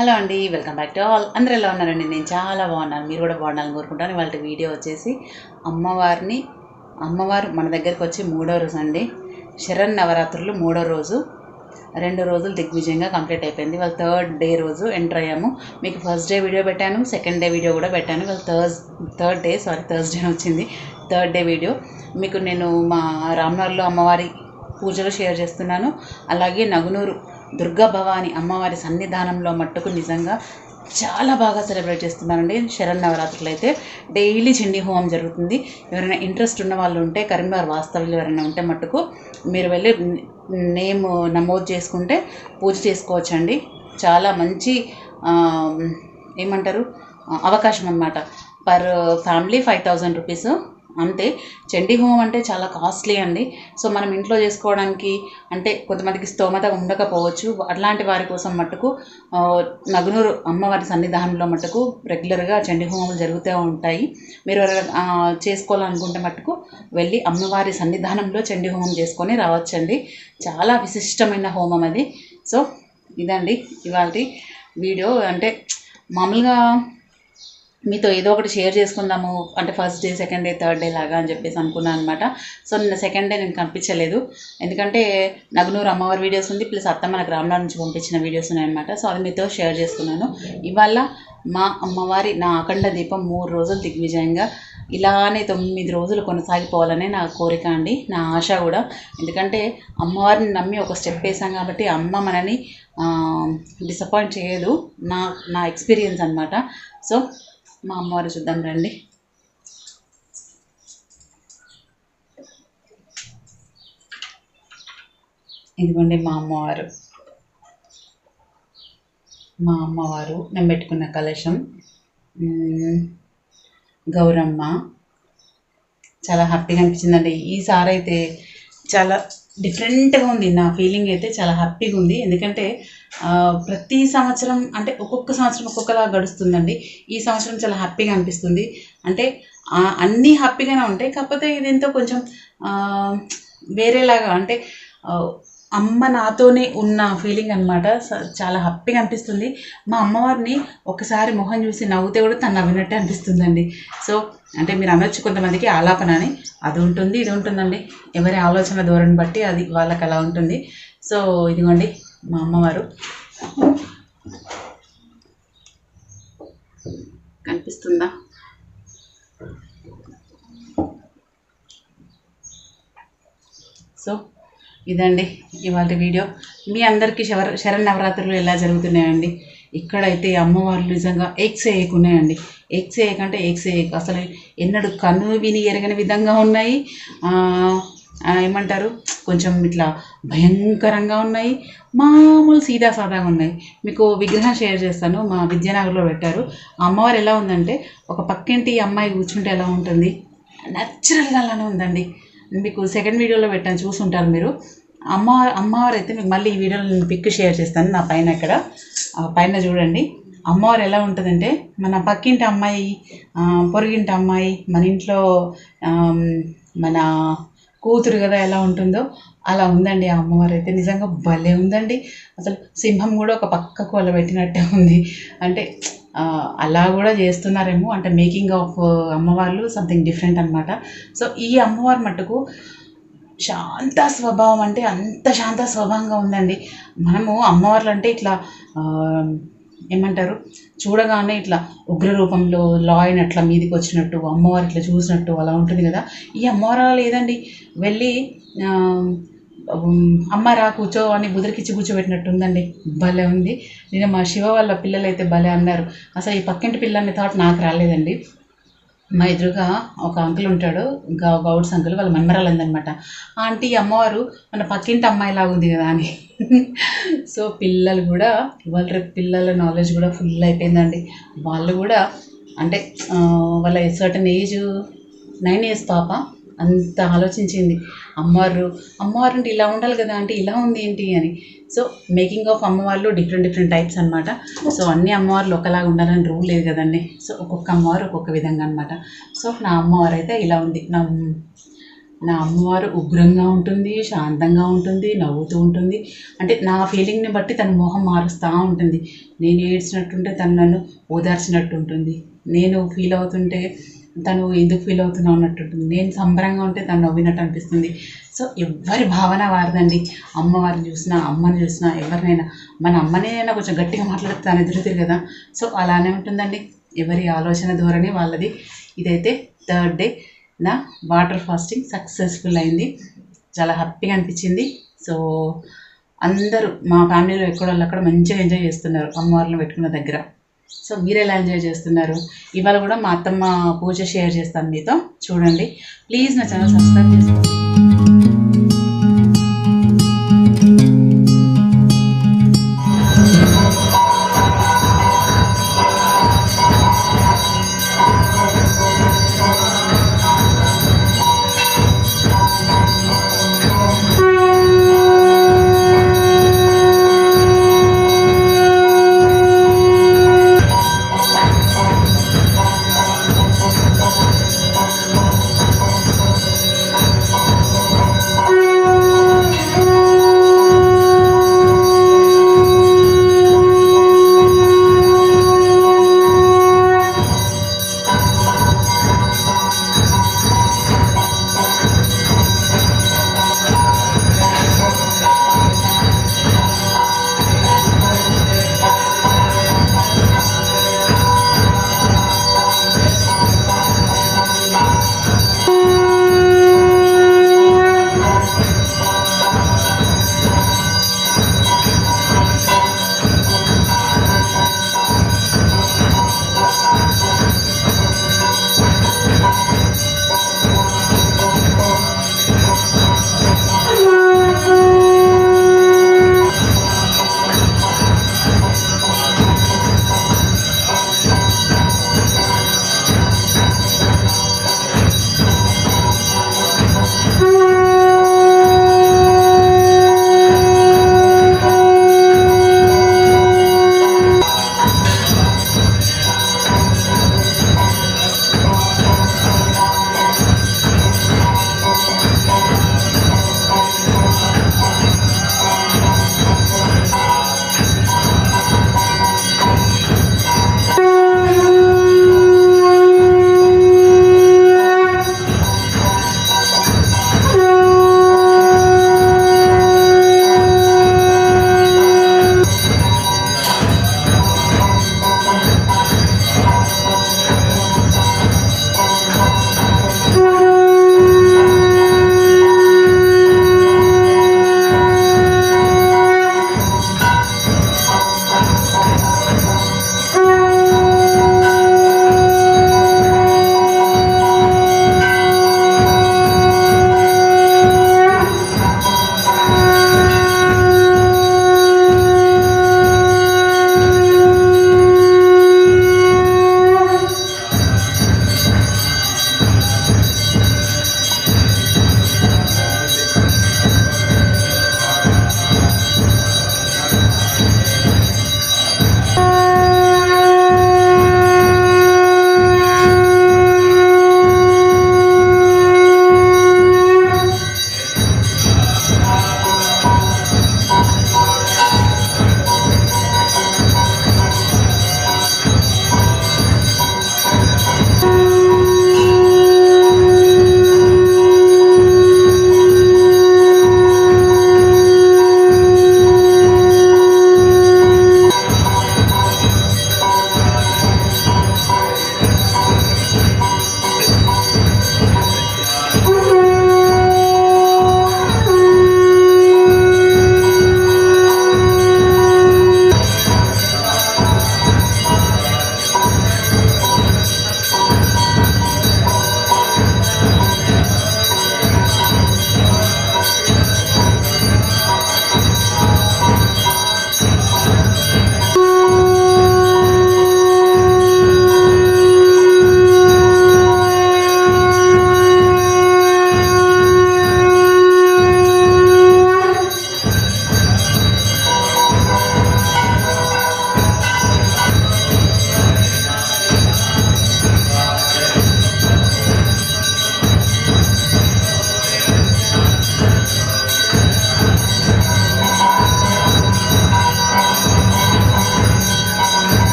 Hello అండి, welcome back to all. అందరూ ఎలా ఉన్నారండి? నేను చాలా బాగున్నాను. మీరు కూడా బాగుండాలని కోరుకుంటాను. ఇవాళ వీడియో వచ్చేసి అమ్మవారు మన దగ్గరికి వచ్చి 3వ రోజు అండి. శరన్నవరాత్రులు 3వ రోజు. 2 రోజులు దిగ్విజయంగా కంప్లీట్ అయిపోయింది. వాళ్ళు 3rd డే రోజు ఎంటర్ అయ్యాము. మీకు ఫస్ట్ డే వీడియో పెట్టాను, సెకండ్ డే వీడియో కూడా పెట్టాను. వాళ్ళు థర్స్డే వచ్చింది. 3rd డే వీడియో మీకు నేను మా రామ్నగర్లో అమ్మవారి పూజలు షేర్ చేస్తున్నాను. అలాగే నగునూరు దుర్గా భవాని అమ్మవారి సన్నిధానంలో మట్టుకు నిజంగా చాలా బాగా సెలబ్రేట్ చేస్తున్నారండి. శరన్నవరాత్రులు అయితే డైలీ చండీ హోమం జరుగుతుంది. ఎవరైనా ఇంట్రెస్ట్ ఉన్న వాళ్ళు ఉంటే, కరీంనగర్ వాస్తవ్యులు ఎవరైనా ఉంటే మట్టుకు మీరు వెళ్ళి నేమ్ నమోదు చేసుకుంటే పూజ చేసుకోవచ్చండి. చాలా మంచి ఏమంటారు అవకాశం అన్నమాట. పర్ ఫ్యామిలీ 5000 రూపీస్ అంతే. చండీ హోమం అంటే చాలా కాస్ట్లీ అండి. సో మనం ఇంట్లో చేసుకోవడానికి అంటే కొంతమందికి స్తోమత ఉండకపోవచ్చు. అట్లాంటి వారి కోసం మట్టుకు నగునూరు అమ్మవారి సన్నిధానంలో మట్టుకు రెగ్యులర్గా చండీ హోమాలు జరుగుతూ ఉంటాయి. మీరు చేసుకోవాలనుకుంటే మట్టుకు వెళ్ళి అమ్మవారి సన్నిధానంలో చండీ హోమం చేసుకొని రావచ్చండి. చాలా విశిష్టమైన హోమం అది. సో ఇదండి ఇవాళ వీడియో. అంటే మామూలుగా మీతో ఏదో ఒకటి షేర్ చేసుకుందాము అంటే first day, second day, third day లాగా అని చెప్పేసి అనుకున్నాను అనమాట. సో నిన్న సెకండ్ డే నేను కనిపించలేదు, ఎందుకంటే నగునూరు అమ్మవారి వీడియోస్ ఉంది, ప్లస్ అత్త మనకు రామ్నగర్ నుంచి పంపించిన వీడియోస్ ఉన్నాయన్నమాట. సో అది మీతో షేర్ చేసుకున్నాను. ఇవాళ మా అమ్మవారి నా అఖండ దీపం 3 రోజులు దిగ్విజయంగా ఇలానే 9 రోజులు కొనసాగిపోవాలనే నా కోరిక అండి, నా ఆశ కూడా. ఎందుకంటే అమ్మవారిని నమ్మి ఒక స్టెప్ వేసాం కాబట్టి అమ్మ మనని డిసప్పాయింట్ చేయదు. నా ఎక్స్పీరియన్స్ అనమాట. సో మా అమ్మవారు చూద్దాం రండి. ఇదిగోండి మా అమ్మవారు నేను పెట్టుకున్న కలశం, గౌరమ్మ. చాలా హ్యాపీగా అనిపించిందండి. ఈసారి అయితే చాలా డిఫరెంట్గా ఉంది. నా ఫీలింగ్ అయితే చాలా హ్యాపీగా ఉంది. ఎందుకంటే ప్రతి సంవత్సరం అంటే ఒక్కొక్క సంవత్సరం ఒక్కొక్కలా గడుస్తుందండి. ఈ సంవత్సరం చాలా హ్యాపీగా అనిపిస్తుంది. అంటే అన్నీ హ్యాపీగానే ఉంటాయి, కాకపోతే ఇదేంతో కొంచెం వేరేలాగా, అంటే అమ్మ నాతోనే ఉన్న ఫీలింగ్ అనమాట. చాలా హ్యాపీగా అనిపిస్తుంది. మా అమ్మవారిని ఒకసారి మొహం చూసి నవ్వుతే కూడా తను నవ్వినట్టే అనిపిస్తుందండి. సో అంటే మీరు అనొచ్చు కొంతమందికి ఆలాపన అని, అది ఉంటుంది ఇది ఉంటుందండి. ఎవరి ఆలోచన ధోరణి బట్టి అది వాళ్ళకి అలా ఉంటుంది. సో ఇదిగోండి మా అమ్మవారు కనిపిస్తుందా? సో ఇదండి ఇవాళ వీడియో. మీ అందరికీ శరన్నవరాత్రులు ఎలా జరుగుతున్నాయండి? ఇక్కడైతే అమ్మవార్లు నిజంగా ఎగ్స్ వేయకున్నాయండి. ఎగ్స్ వేయకంటే ఎగ్స్ వేయక అసలు ఎన్నడూ కన్ను విని ఎరగని విధంగా ఉన్నాయి. ఏమంటారు, కొంచెం ఇట్లా భయంకరంగా ఉన్నాయి, మామూలు సీదా సాదాగా ఉన్నాయి. మీకు విగ్రహం షేర్ చేస్తాను, మా విద్యానగర్లో పెట్టారు. ఆ అమ్మవారు ఎలా ఉందంటే ఒక పక్కింటి అమ్మాయి కూర్చుంటే ఎలా ఉంటుంది, న్యాచురల్గా అలానే ఉందండి. మీకు సెకండ్ వీడియోలో పెట్టాను, చూసుంటారు మీరు. అమ్మవారు అయితే మీకు మళ్ళీ ఈ వీడియోలో నేను పిక్ షేర్ చేస్తాను. నా పైన ఇక్కడ పైన చూడండి అమ్మవారు ఎలా ఉంటుందంటే మన పక్కింటి అమ్మాయి, పొరుగింటి అమ్మాయి, మన ఇంట్లో మన కూతురు కదా ఎలా ఉంటుందో అలా ఉందండి ఆ అమ్మవారు అయితే. నిజంగా భలే ఉందండి. అసలు సింహం కూడా ఒక పక్కకు అలా పెట్టినట్టే ఉంది. అంటే అలా కూడా చేస్తున్నారేమో, అంటే మేకింగ్ ఆఫ్ అమ్మవార్లు సంథింగ్ డిఫరెంట్ అనమాట. సో ఈ అమ్మవారి మట్టుకు శాంత స్వభావం, అంటే అంత శాంత స్వభావంగా ఉందండి. మనము అమ్మవార్లు అంటే ఇట్లా ఏమంటారు, చూడగానే ఇట్లా ఉగ్ర రూపంలో లాయన్ అట్లా మీదికి వచ్చినట్టు, అమ్మవారు ఇట్లా చూసినట్టు అలా ఉంటుంది కదా. ఈ అమ్మవారు అలా లేదండి. వెళ్ళి అమ్మ రా కూర్చో అని బుదిరికిచ్చి కూర్చోబెట్టినట్టు ఉందండి. భలే ఉంది. నేను మా శివ వాళ్ళ పిల్లలు అయితే భలే అన్నారు. అసలు ఈ పక్కింటి పిల్లల్ని థాట్ నాకు రాలేదండి. మా ఎదురుగా ఒక అంకుల్ ఉంటాడు, గౌడ్స్ అంకుల్, వాళ్ళ మనమరాలందనమాట. ఆంటీ అమ్మవారు మన పక్కింటి అమ్మాయిలాగా ఉంది కదా అని. సో పిల్లలు కూడా ఇవాళ రేపు పిల్లల నాలెడ్జ్ కూడా ఫుల్ అయిపోయిందండి. వాళ్ళు కూడా అంటే వాళ్ళ సర్టన్ ఏజ్ 9 years పాప అంత ఆలోచించింది. అమ్మవారు అంటే ఇలా ఉండాలి కదా అంటే ఇలా ఉంది ఏంటి అని. సో మేకింగ్ ఆఫ్ అమ్మవార్లు డిఫరెంట్ టైప్స్ అనమాట. సో అన్ని అమ్మవార్లు ఒకలాగా ఉండాలని రూల్ లేదు కదండి. సో ఒక్కొక్క అమ్మవారు ఒక్కొక్క విధంగా అనమాట. సో నా అమ్మవారు అయితే ఇలా ఉంది. నా అమ్మవారు ఉగ్రంగా ఉంటుంది, శాంతంగా ఉంటుంది, నవ్వుతూ ఉంటుంది. అంటే నా ఫీలింగ్ని బట్టి తన మొహం మారుస్తూ ఉంటుంది. నేను ఏడ్చినట్టుంటే తను నన్ను ఓదార్చినట్టు ఉంటుంది. నేను ఫీల్ అవుతుంటే తను ఎందుకు ఫీల్ అవుతున్నావు అన్నట్టు ఉంటుంది. నేను సంబరంగా ఉంటే తను నవ్వినట్టు అనిపిస్తుంది. సో ఎవరి భావన వారిదండి. అమ్మవారిని చూసినా, అమ్మని చూసినా, ఎవరినైనా మన అమ్మనైనా కొంచెం గట్టిగా మాట్లాడితే తను ఎదురుతుంది కదా. సో అలానే ఉంటుందండి. ఎవరి ఆలోచన ధోరణి వాళ్ళది. ఇదైతే 3rd డే నా వాటర్ ఫాస్టింగ్ సక్సెస్ఫుల్ అయింది. చాలా హ్యాపీగా అనిపించింది. సో అందరూ మా ఫ్యామిలీలో ఎక్కడోళ్ళు అక్కడ మంచిగా ఎంజాయ్ చేస్తున్నారు అమ్మవారిని పెట్టుకున్న దగ్గర. సో మీరు ఎలా ఎంజాయ్ చేస్తున్నారు? ఇవాళ కూడా మా అత్తమ్మ పూజ షేర్ చేస్తాను మీతో, చూడండి. ప్లీజ్ నా ఛానల్ సబ్స్క్రైబ్ చేసుకోండి.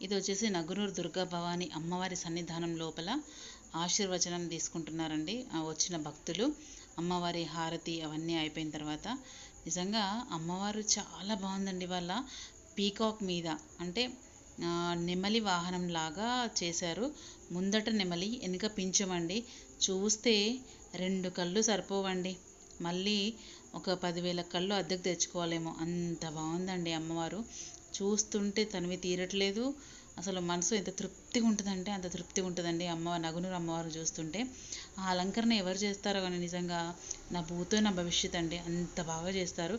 ఇది వచ్చేసి నగునూరు దుర్గా భవాని అమ్మవారి సన్నిధానం లోపల ఆశీర్వచనం తీసుకుంటున్నారండి వచ్చిన భక్తులు. అమ్మవారి హారతి అవన్నీ అయిపోయిన తర్వాత నిజంగా అమ్మవారు చాలా బాగుందండి. వాళ్ళ పీకాక్ మీద అంటే నెమలి వాహనం లాగా చేశారు. ముందట నెమలి, వెనుక పింఛమండి. చూస్తే 2 కళ్ళు సరిపోవండి, మళ్ళీ ఒక 10,000 కళ్ళు అద్దెకు తెచ్చుకోవాలేమో, అంత బాగుందండి అమ్మవారు. చూస్తుంటే తనివి తీరట్లేదు. అసలు మనసు ఎంత తృప్తిగా ఉంటుందంటే అంత తృప్తిగా ఉంటుందండి నగునూరు అమ్మవారు చూస్తుంటే. ఆ అలంకరణ ఎవరు చేస్తారో కానీ నిజంగా నా భూతో నా భవిష్యత్ అండి, అంత బాగా చేస్తారు.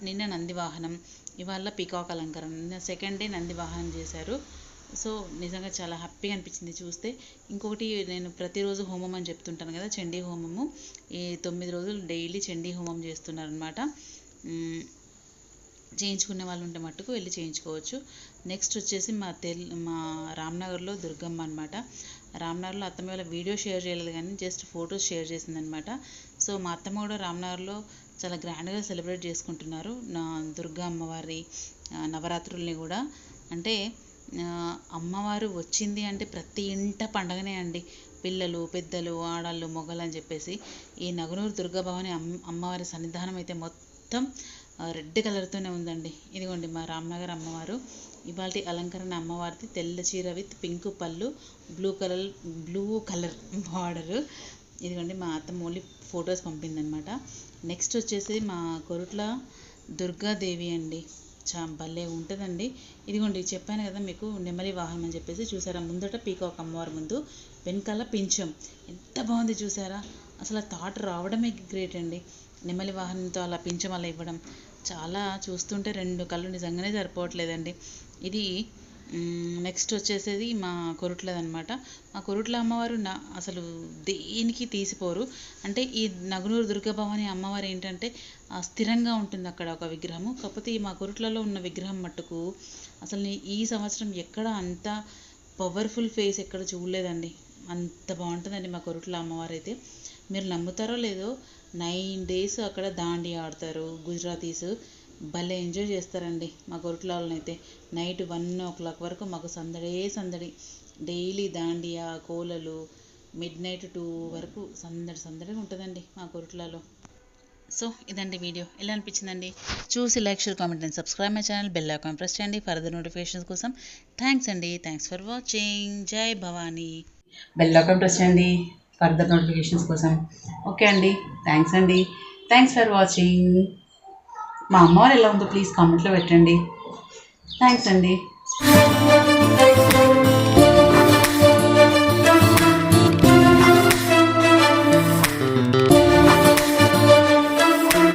నిన్న నంది వాహనం, ఇవాళ పీకాక్ అలంకరణ, నిన్న సెకండ్ డే నంది వాహనం చేశారు. సో నిజంగా చాలా హ్యాపీగా అనిపించింది చూస్తే. ఇంకొకటి, నేను ప్రతిరోజు హోమం అని చెప్తుంటాను కదా, చండీ హోమము. ఈ 9 రోజులు డైలీ చండీ హోమం చేస్తున్నారనమాట. చేయించుకునే వాళ్ళు ఉంటే మట్టుకు వెళ్ళి చేయించుకోవచ్చు. నెక్స్ట్ వచ్చేసి మా రామ్నగర్లో దుర్గమ్మ అనమాట. రామ్నగర్లో అత్తమ్మ వాళ్ళ వీడియో షేర్ చేయలేదు కానీ జస్ట్ ఫొటోస్ షేర్ చేసిందనమాట. సో మా అత్తమ్మ కూడా రామ్నగర్లో చాలా గ్రాండ్గా సెలబ్రేట్ చేసుకుంటున్నారు నా దుర్గా అమ్మవారి నవరాత్రుల్ని కూడా. అంటే అమ్మవారు వచ్చింది అంటే ప్రతి ఇంట పండగనే అండి. పిల్లలు, పెద్దలు, ఆడాళ్ళు, మొగలు అని చెప్పేసి ఈ నగునూరు దుర్గా భవాని అమ్మవారి సన్నిధానం అయితే మొత్తం రెడ్ కలర్తోనే ఉందండి. ఇదిగోండి మా రామ్నగర్ అమ్మవారు. ఇవాళ అలంకరణ అమ్మవారిది తెల్ల చీర విత్ పింక్ పళ్ళు, బ్లూ కలర్ బార్డరు. ఇదిగోండి మా అత్తమ్మ ఓన్లీ ఫొటోస్ పంపిందనమాట. నెక్స్ట్ వచ్చేసి మా కొరుట్ల దుర్గాదేవి అండి, భలే ఉంటుందండి. ఇదిగోండి చెప్పాను కదా మీకు నెమలి వాహనం అని చెప్పేసి. చూసారా, ముందట పీకాక్ అమ్మవారి ముందు, వెనకాల పింఛం. ఎంత బాగుంది చూసారా, అసలు ఆ థాట్ రావడమే గ్రేట్ అండి. నెమలి వాహనంతో అలా పింఛం అలా ఇవ్వడం చాలా, చూస్తుంటే 2 కళ్ళు నిజంగానే సరిపోవట్లేదండి. ఇది నెక్స్ట్ వచ్చేసేది మా కొరుట్లదనమాట. మా కొరుట్ల అమ్మవారు అసలు దేనికి తీసిపోరు. అంటే ఈ నగునూరు దుర్గాభవాని అమ్మవారు ఏంటంటే స్థిరంగా ఉంటుంది అక్కడ ఒక విగ్రహము. కాకపోతే ఈ మా కొరుట్లలో ఉన్న విగ్రహం మట్టుకు అసలు ఈ సంవత్సరం ఎక్కడ అంత పవర్ఫుల్ ఫేస్ ఎక్కడ చూడలేదండి. అంత బాగుంటుందండి మా కొరుట్ల అమ్మవారు అయితే. మీరు నమ్ముతారో లేదో, 9 days అక్కడ దాండి ఆడతారు గుజరాతీస్. భలే ఎంజాయ్ చేస్తారండి మా కొరుట్ల వాళ్ళనైతే. నైట్ 1 o'clock వరకు మాకు సందడి. డైలీ దాండియా, కోలలు, midnight 2 వరకు సందడిగా ఉంటుందండి మా కొరుట్లలో. సో ఇదండి వీడియో. ఎలా అనిపించిందండి? చూసి like, share, comment and subscribe my channel. Bell icon press చేయండి ఫర్దర్ నోటిఫికేషన్స్ కోసం. థ్యాంక్స్ అండి. Thanks for watching. జై భవానీ. బెల్ ఐకాన్ ప్రెస్ చేయండి ఫర్దర్ నోటిఫికేషన్స్ కోసం. ఓకే అండి, థ్యాంక్స్ అండి. Thanks for watching. మా అమ్మవారు ఎలా ఉందో ప్లీజ్ కామెంట్లో పెట్టండి. థ్యాంక్స్ అండి.